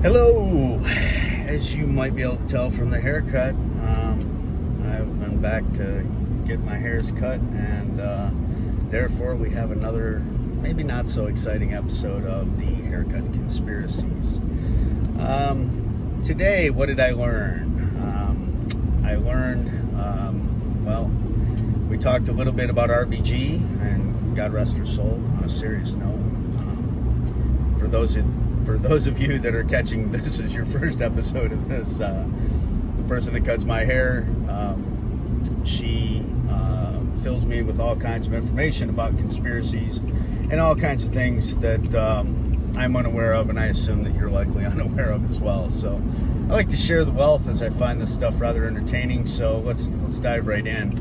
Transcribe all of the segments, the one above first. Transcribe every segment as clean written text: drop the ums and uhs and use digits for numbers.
Hello. As you might be able to tell from the haircut, I've been back to get my hairs cut, and therefore we have another maybe not so exciting episode of the Haircut Conspiracies. Today, what did I learn? I learned, we talked a little bit about RBG, and God rest her soul. On a serious note, for those of you that are catching this as your first episode of this, the person that cuts my hair, she fills me with all kinds of information about conspiracies and all kinds of things that I'm unaware of, and I assume that you're likely unaware of as well. So I like to share the wealth, as I find this stuff rather entertaining. So let's dive right in.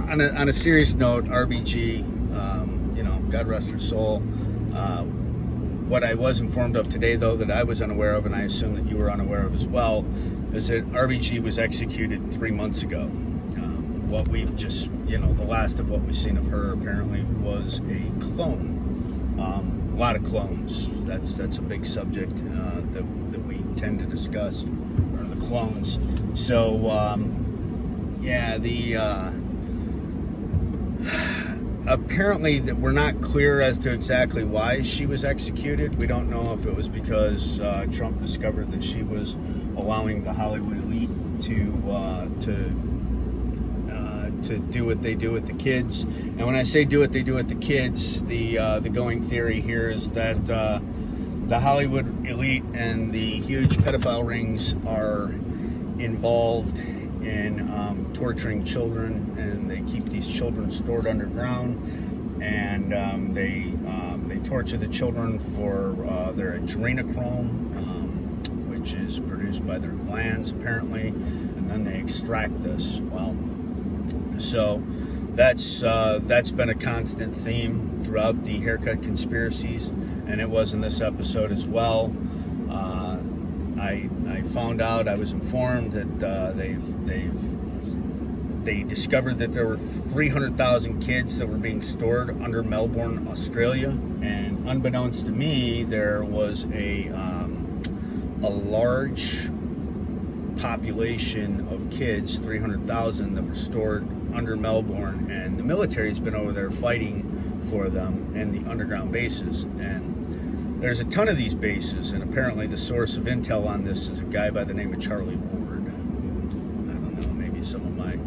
On a serious note, RBG, God rest her soul. What I was informed of today, though, that I was unaware of, and I assume that you were unaware of as well, is that RBG was executed 3 months ago. What we've just, the last of what we've seen of her apparently was a clone. A lot of clones. That's a big subject that we tend to discuss, are the clones. So, apparently that we're not clear as to exactly why she was executed. We don't know if it was because Trump discovered that she was allowing the Hollywood elite to do what they do with the kids. And when I say do what they do with the kids, the going theory here is that the Hollywood elite and the huge pedophile rings are involved in torturing children, and they keep these children stored underground, and they torture the children for their adrenochrome, which is produced by their glands apparently, and then they extract this. So that's been a constant theme throughout the Haircut Conspiracies, and it was in this episode as well. I found out, I was informed that they discovered that there were 300,000 kids that were being stored under Melbourne, Australia, and unbeknownst to me, there was a large population of kids, 300,000, that were stored under Melbourne, and the military's been over there fighting for them in the underground bases. And there's a ton of these bases, and apparently the source of intel on this is a guy by the name of Charlie Ward. I don't know, maybe some of my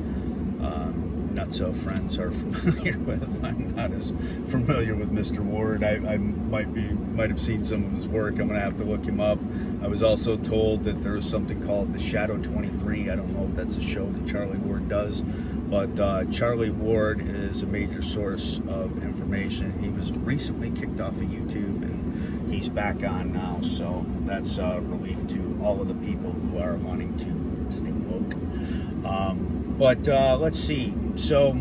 nutso friends are familiar with. I'm not as familiar with Mr. Ward. I might have seen some of his work. I'm going to have to look him up. I was also told that there was something called the Shadow 23. I don't know if that's a show that Charlie Ward does, but Charlie Ward is a major source of information. He was recently kicked off of YouTube, and he's back on now, so that's a relief to all of the people who are wanting to stay woke. But let's see. So,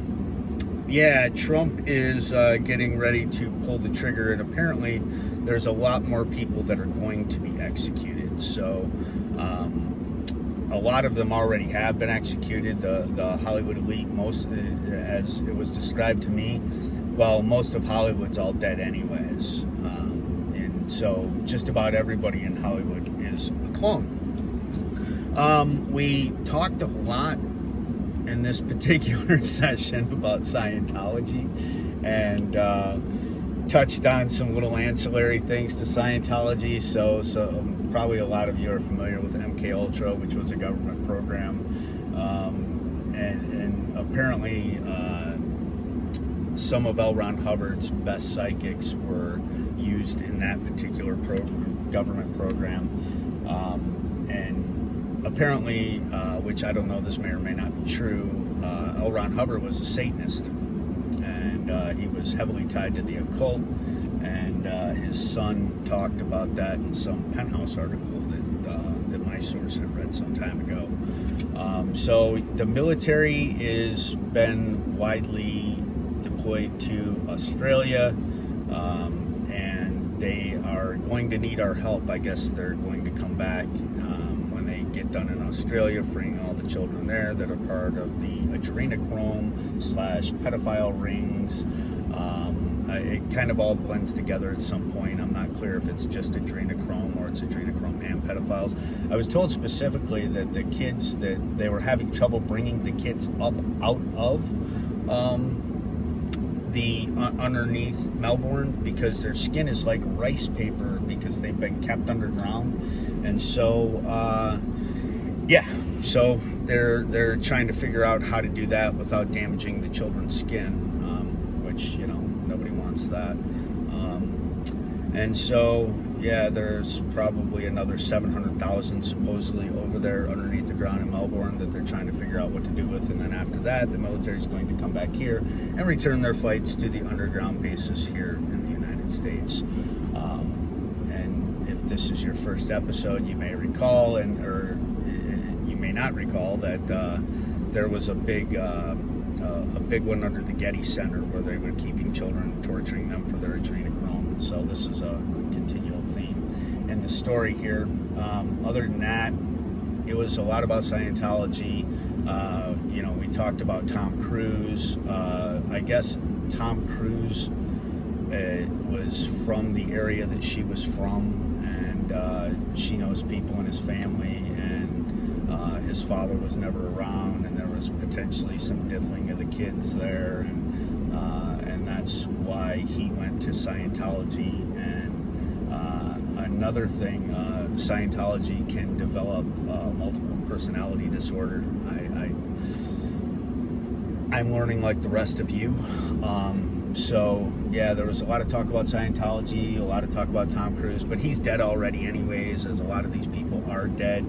yeah, Trump is getting ready to pull the trigger, and apparently there's a lot more people that are going to be executed. So, a lot of them already have been executed. The Hollywood elite, most, as it was described to me, well, most of Hollywood's all dead anyways. And so just about everybody in Hollywood is a clone. We talked a lot in this particular session about Scientology, and touched on some little ancillary things to Scientology. So probably a lot of you are familiar with MK Ultra, which was a government program, and apparently some of L. Ron Hubbard's best psychics were used in that particular government program, and apparently, which I don't know, this may or may not be true, L. Ron Hubbard was a Satanist, and he was heavily tied to the occult, and his son talked about that in some Penthouse article that my source had read some time ago. So the military has been widely deployed to Australia, and they are going to need our help. I guess they're going to come back when they get done in Australia, freeing all the children there that are part of the adrenochrome / pedophile rings. it kind of all blends together at some point. I'm not clear if it's just adrenochrome or it's adrenochrome and pedophiles. I was told specifically that the kids, that they were having trouble bringing the kids up out of the underneath Melbourne, because their skin is like rice paper because they've been kept underground. And so so they're trying to figure out how to do that without damaging the children's skin, which, you know, nobody wants that. And so, yeah, there's probably another 700,000 supposedly over there underneath the ground in Melbourne that they're trying to figure out what to do with. And then after that, the military is going to come back here and return their fights to the underground bases here in the United States. And if this is your first episode, you may recall, or you may not recall, that there was a big one under the Getty Center where they were keeping children, torturing them for their adrenochrome. And so this is a continual theme in the story here. Other than that, it was a lot about Scientology. You know, we talked about Tom Cruise. I guess Tom Cruise was from the area that she was from, and she knows people in his family, and his father was never around, and there was potentially some diddling of the kids there, and that's why he went to Scientology. And another thing, Scientology can develop multiple personality disorder. I'm learning like the rest of you. So yeah, there was a lot of talk about Scientology, a lot of talk about Tom Cruise, but he's dead already anyways, as a lot of these people are dead.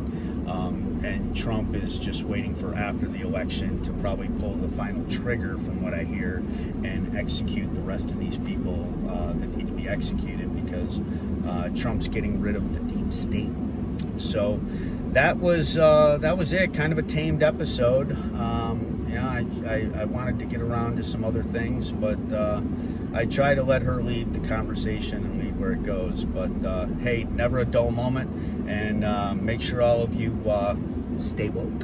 And Trump is just waiting for after the election to probably pull the final trigger, from what I hear, and execute the rest of these people that need to be executed, because Trump's getting rid of the deep state. So that was it. Kind of a tamed episode. I wanted to get around to some other things, but I try to let her lead the conversation and lead where it goes. But hey, never a dull moment, and make sure all of you stay woke.